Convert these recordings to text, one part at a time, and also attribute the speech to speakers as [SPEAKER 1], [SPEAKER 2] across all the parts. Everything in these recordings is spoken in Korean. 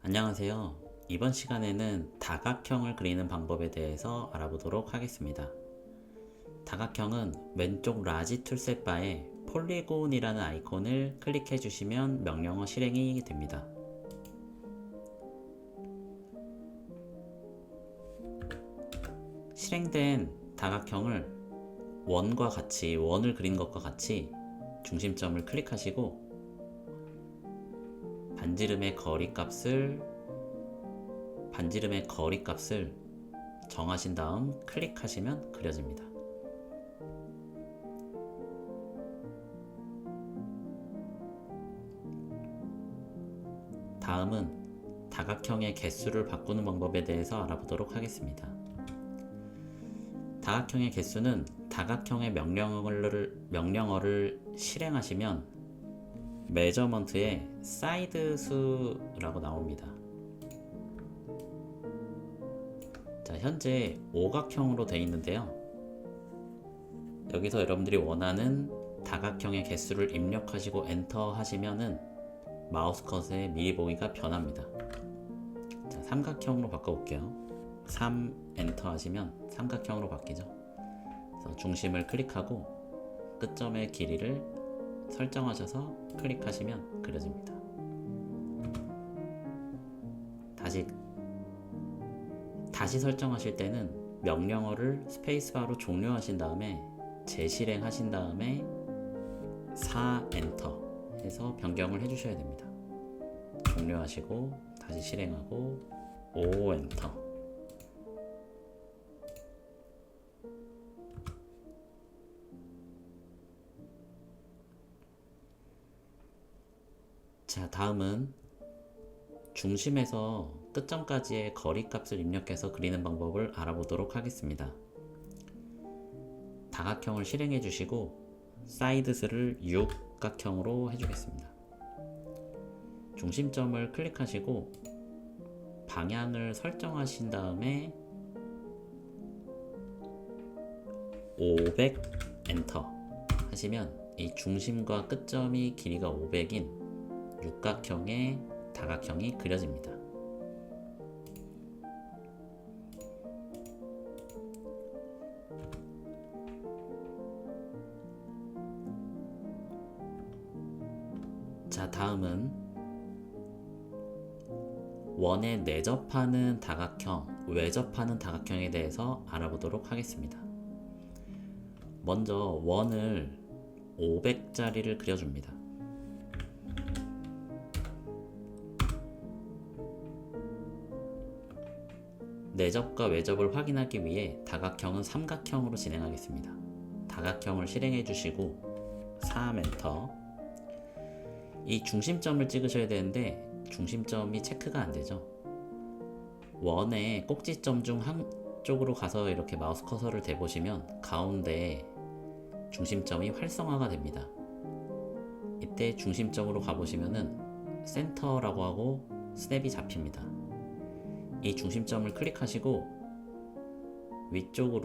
[SPEAKER 1] 안녕하세요. 이번 시간에는 다각형을 그리는 방법에 대해서 알아보도록 하겠습니다. 다각형은 왼쪽 라지 툴셋 바에 폴리곤이라는 아이콘을 클릭해 주시면 명령어 실행이 됩니다. 실행된 다각형을 원을 그린 것과 같이 중심점을 클릭하시고 반지름의 거리값을 정하신 다음 클릭하시면 그려집니다. 다음은 다각형의 개수를 바꾸는 방법에 대해서 알아보도록 하겠습니다. 다각형의 개수는 다각형의 명령어를 실행하시면 메저먼트에 사이드 수라고 나옵니다. 자, 현재 오각형으로 되어 있는데요. 여기서 여러분들이 원하는 다각형의 개수를 입력하시고 엔터 하시면은 마우스 컷의 미리 보기가 변합니다. 자, 삼각형으로 바꿔볼게요. 3 엔터 하시면 삼각형으로 바뀌죠. 그래서 중심을 클릭하고 끝점의 길이를 설정하셔서 클릭하시면 그려집니다. 다시 설정하실 때는 명령어를 스페이스바로 종료하신 다음에 재실행하신 다음에 4 엔터 해서 변경을 해주셔야 됩니다. 종료하시고 다시 실행하고 5 엔터. 자, 다음은 중심에서 끝점까지의 거리값을 입력해서 그리는 방법을 알아보도록 하겠습니다. 다각형을 실행해 주시고 사이드스를 육각형으로 해주겠습니다. 중심점을 클릭하시고 방향을 설정하신 다음에 500 엔터 하시면 이 중심과 끝점이 길이가 500인 육각형의 다각형이 그려집니다. 자, 다음은 원에 내접하는 다각형, 외접하는 다각형에 대해서 알아보도록 하겠습니다. 먼저 원을 500짜리를 그려줍니다. 내접과 외접을 확인하기 위해 다각형은 삼각형으로 진행하겠습니다. 다각형을 실행해 주시고 3 엔터. 이 중심점을 찍으셔야 되는데 중심점이 체크가 안 되죠. 원의 꼭지점 중 한쪽으로 가서 이렇게 마우스 커서를 대보시면 가운데에 중심점이 활성화가 됩니다. 이때 중심점으로 가보시면은 센터라고 하고 스냅이 잡힙니다. 이 중심점을 클릭하시고 위쪽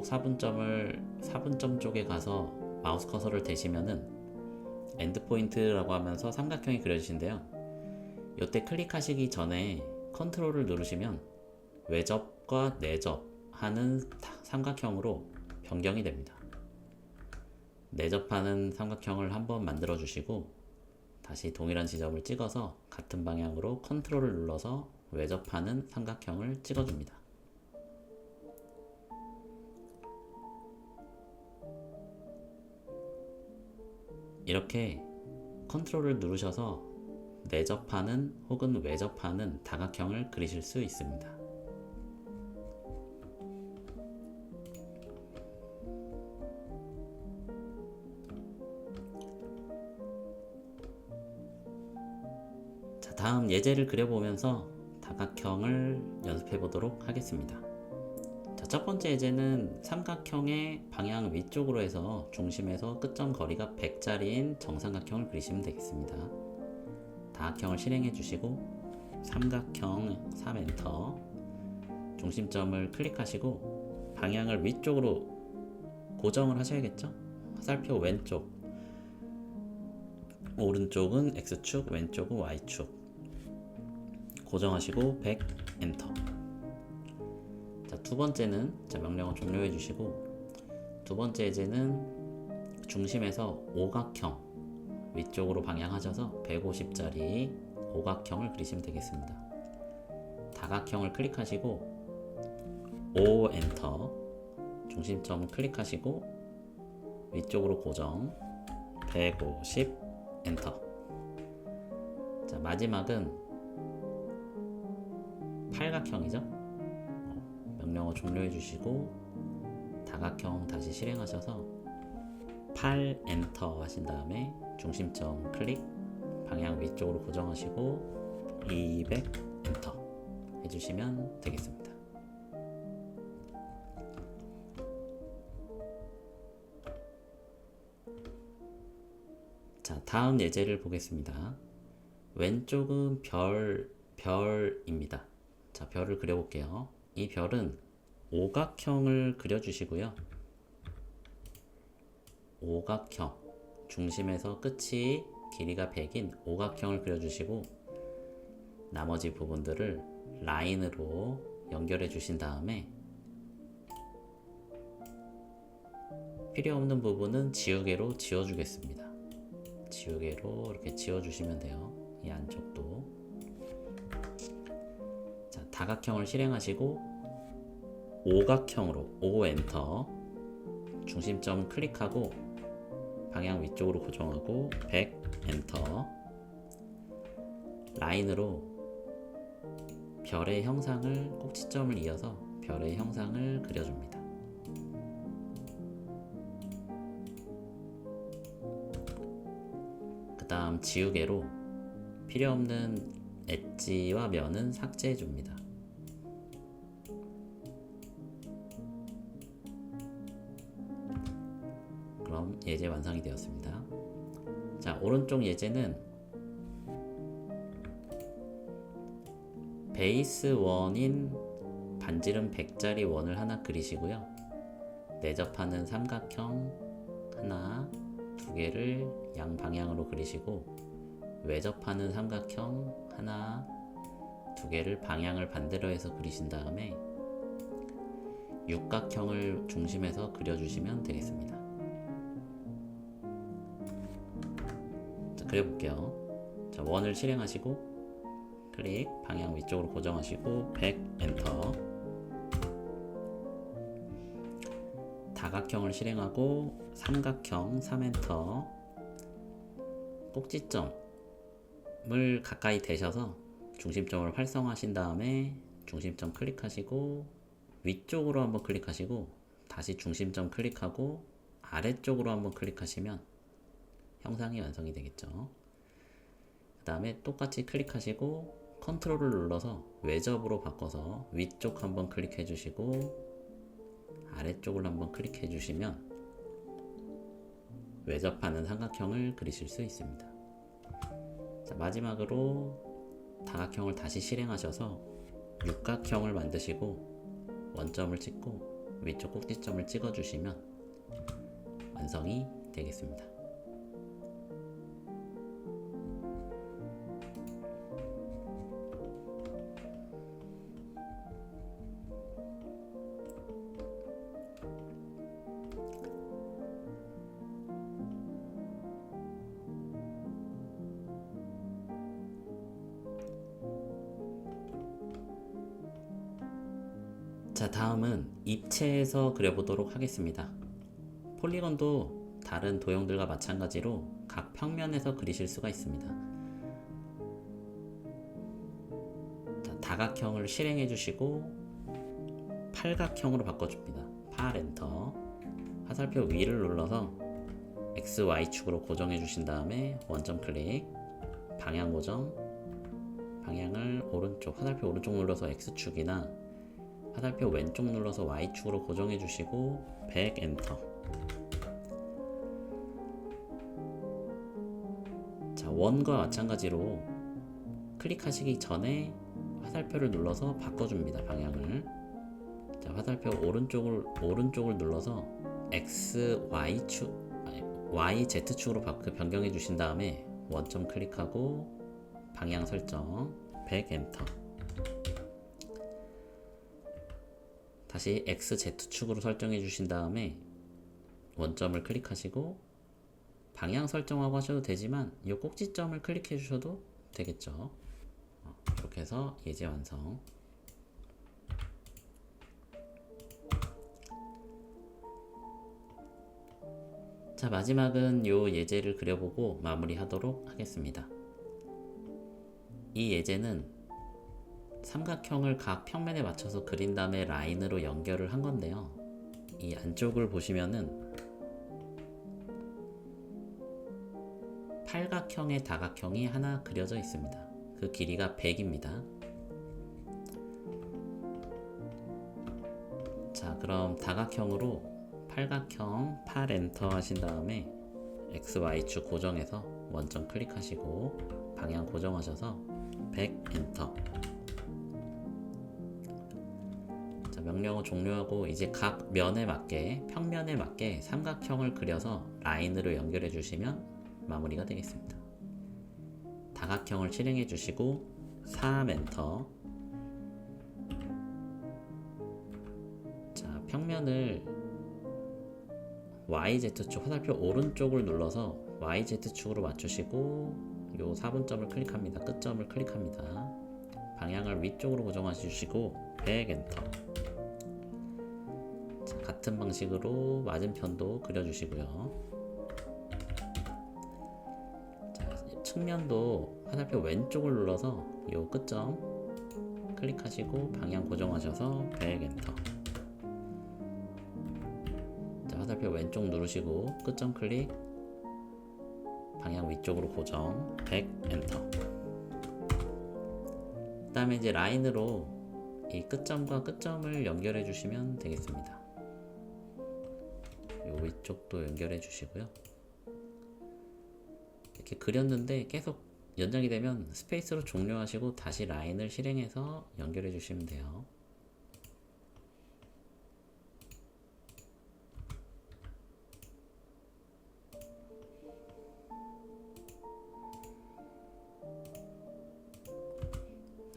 [SPEAKER 1] 4분점 쪽에 가서 마우스 커서를 대시면은 엔드포인트라고 하면서 삼각형이 그려지신데요. 이때 클릭하시기 전에 컨트롤을 누르시면 외접과 내접 하는 삼각형으로 변경이 됩니다. 내접하는 삼각형을 한번 만들어 주시고 다시 동일한 지점을 찍어서 같은 방향으로 컨트롤을 눌러서 외접하는 삼각형을 찍어줍니다. 이렇게 컨트롤을 누르셔서 내접하는 혹은 외접하는 다각형을 그리실 수 있습니다. 자, 다음 예제를 그려보면서 다각형을 연습해 보도록 하겠습니다. 자, 첫 번째 예제는 삼각형의 방향 위쪽으로 해서 중심에서 끝점 거리가 100짜리인 정삼각형을 그리시면 되겠습니다. 다각형을 실행해 주시고 삼각형 3 엔터. 중심점을 클릭하시고 방향을 위쪽으로 고정을 하셔야겠죠? 화살표 왼쪽, 오른쪽은 X축, 왼쪽은 Y축. 고정하시고 100 엔터. 자, 두 번째는 명령어 종료해 주시고, 두 번째 예제는 중심에서 오각형 위쪽으로 방향하셔서 150짜리 오각형을 그리시면 되겠습니다. 다각형을 클릭하시고 5 엔터, 중심점 클릭하시고 위쪽으로 고정 150 엔터. 자, 마지막은 팔각형이죠. 명령어 종료해 주시고 다각형 다시 실행하셔서 8 엔터 하신 다음에 중심점 클릭, 방향 위쪽으로 고정하시고 200 엔터 해주시면 되겠습니다. 자, 다음 예제를 보겠습니다. 왼쪽은 별입니다. 자, 별을 그려볼게요. 이 별은 오각형을 그려주시고요. 오각형, 중심에서 끝이 길이가 100인 오각형을 그려주시고 나머지 부분들을 라인으로 연결해 주신 다음에 필요 없는 부분은 지우개로 지워주겠습니다. 지우개로 이렇게 지워주시면 돼요. 이 안쪽도. 자, 다각형을 실행하시고 오각형으로 5 엔터, 중심점 클릭하고 방향 위쪽으로 고정하고 100 엔터. 라인으로 별의 형상을, 꼭지점을 이어서 별의 형상을 그려줍니다. 그 다음 지우개로 필요없는 엣지와 면은 삭제해 줍니다. 그럼 예제 완성이 되었습니다. 자, 오른쪽 예제는 베이스 원인 반지름 100짜리 원을 하나 그리시고요. 내접하는 삼각형 하나, 두 개를 양방향으로 그리시고 외접하는 삼각형 하나, 두 개를 방향을 반대로 해서 그리신 다음에 육각형을 중심에서 그려주시면 되겠습니다. 자, 그려볼게요. 자, 원을 실행하시고 클릭, 방향 위쪽으로 고정하시고 100 엔터. 다각형을 실행하고 삼각형 3 엔터. 꼭지점을 가까이 대셔서 중심점을 활성화하신 다음에 중심점 클릭하시고 위쪽으로 한번 클릭하시고 다시 중심점 클릭하고 아래쪽으로 한번 클릭하시면 형상이 완성이 되겠죠. 그 다음에 똑같이 클릭하시고 컨트롤을 눌러서 외접으로 바꿔서 위쪽 한번 클릭해 주시고 아래쪽을 한번 클릭해 주시면 외접하는 삼각형을 그리실 수 있습니다. 자, 마지막으로 다각형을 다시 실행하셔서 육각형을 만드시고 원점을 찍고 위쪽 꼭지점을 찍어 주시면 완성이 되겠습니다. 자, 다음은 입체에서 그려보도록 하겠습니다. 폴리곤도 다른 도형들과 마찬가지로 각 평면에서 그리실 수가 있습니다. 자, 다각형을 실행해 주시고 팔각형으로 바꿔줍니다. 8 엔터. 화살표 위를 눌러서 X, Y축으로 고정해 주신 다음에 원점 클릭, 방향 고정, 방향을 오른쪽, 화살표 오른쪽 눌러서 X축이나 화살표 왼쪽 눌러서 Y축으로 고정해 주시고 100 엔터. 자, 원과 마찬가지로 클릭하시기 전에 화살표를 눌러서 바꿔줍니다. 방향을. 자, 화살표 오른쪽을 눌러서 X, Y, Z축으로 변경해 주신 다음에 원점 클릭하고 방향 설정 100 엔터. 다시 XZ축으로 설정해 주신 다음에 원점을 클릭하시고 방향 설정하고 하셔도 되지만 이 꼭지점을 클릭해 주셔도 되겠죠. 이렇게 해서 예제 완성. 자, 마지막은 이 예제를 그려보고 마무리하도록 하겠습니다. 이 예제는 삼각형을 각 평면에 맞춰서 그린 다음에 라인으로 연결을 한 건데요. 이 안쪽을 보시면은 팔각형의 다각형이 하나 그려져 있습니다. 그 길이가 100입니다. 자, 그럼 다각형으로 팔각형 8 엔터 하신 다음에 XY축 고정해서 원점 클릭하시고 방향 고정하셔서 100 엔터. 자, 명령어 종료하고 이제 각 면에 맞게 평면에 맞게 삼각형을 그려서 라인으로 연결해 주시면 마무리가 되겠습니다. 다각형을 실행해 주시고 3 엔터. 자, 평면을 YZ축 화살표 오른쪽을 눌러서 YZ축으로 맞추시고 요 4분점을 클릭합니다. 끝점을 클릭합니다. 방향을 위쪽으로 고정해 주시고 100 엔터. 자, 같은 방식으로 맞은편도 그려주시고요. 자, 측면도 화살표 왼쪽을 눌러서 요 끝점 클릭하시고 방향 고정하셔서 100 엔터. 화살표 왼쪽 누르시고 끝점 클릭 방향 위쪽으로 고정 100 엔터. 그 다음에 이제 라인으로 이 끝점과 끝점을 연결해 주시면 되겠습니다. 요 위쪽도 연결해 주시고요. 이렇게 그렸는데 계속 연장이 되면 스페이스로 종료하시고 다시 라인을 실행해서 연결해 주시면 돼요.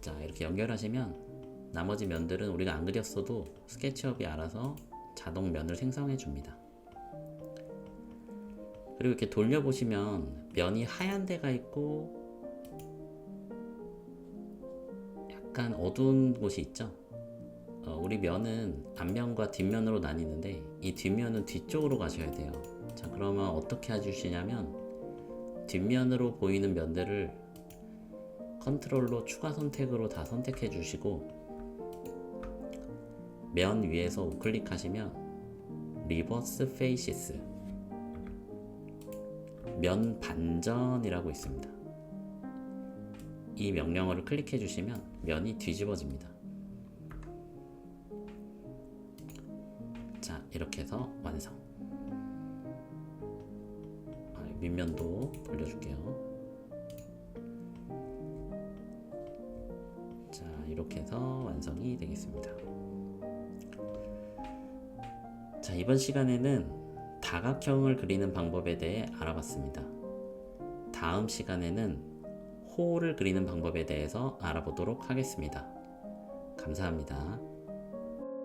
[SPEAKER 1] 자, 이렇게 연결하시면 나머지 면들은 우리가 안 그렸어도 스케치업이 알아서 자동 면을 생성해 줍니다. 그리고 이렇게 돌려보시면 면이 하얀 데가 있고 약간 어두운 곳이 있죠. 우리 면은 앞면과 뒷면으로 나뉘는데 이 뒷면은 뒤쪽으로 가셔야 돼요. 자, 그러면 어떻게 해주시냐면 뒷면으로 보이는 면들을 컨트롤로 추가 선택으로 다 선택해 주시고 면 위에서 우클릭하시면 리버스 페이시스 면 반전이라고 있습니다. 이 명령어를 클릭해 주시면 면이 뒤집어집니다. 자, 이렇게 해서 완성. 밑면도 돌려줄게요. 자, 이렇게 해서 완성이 되겠습니다. 자, 이번 시간에는 다각형을 그리는 방법에 대해 알아봤습니다. 다음 시간에는 호를 그리는 방법에 대해서 알아보도록 하겠습니다. 감사합니다.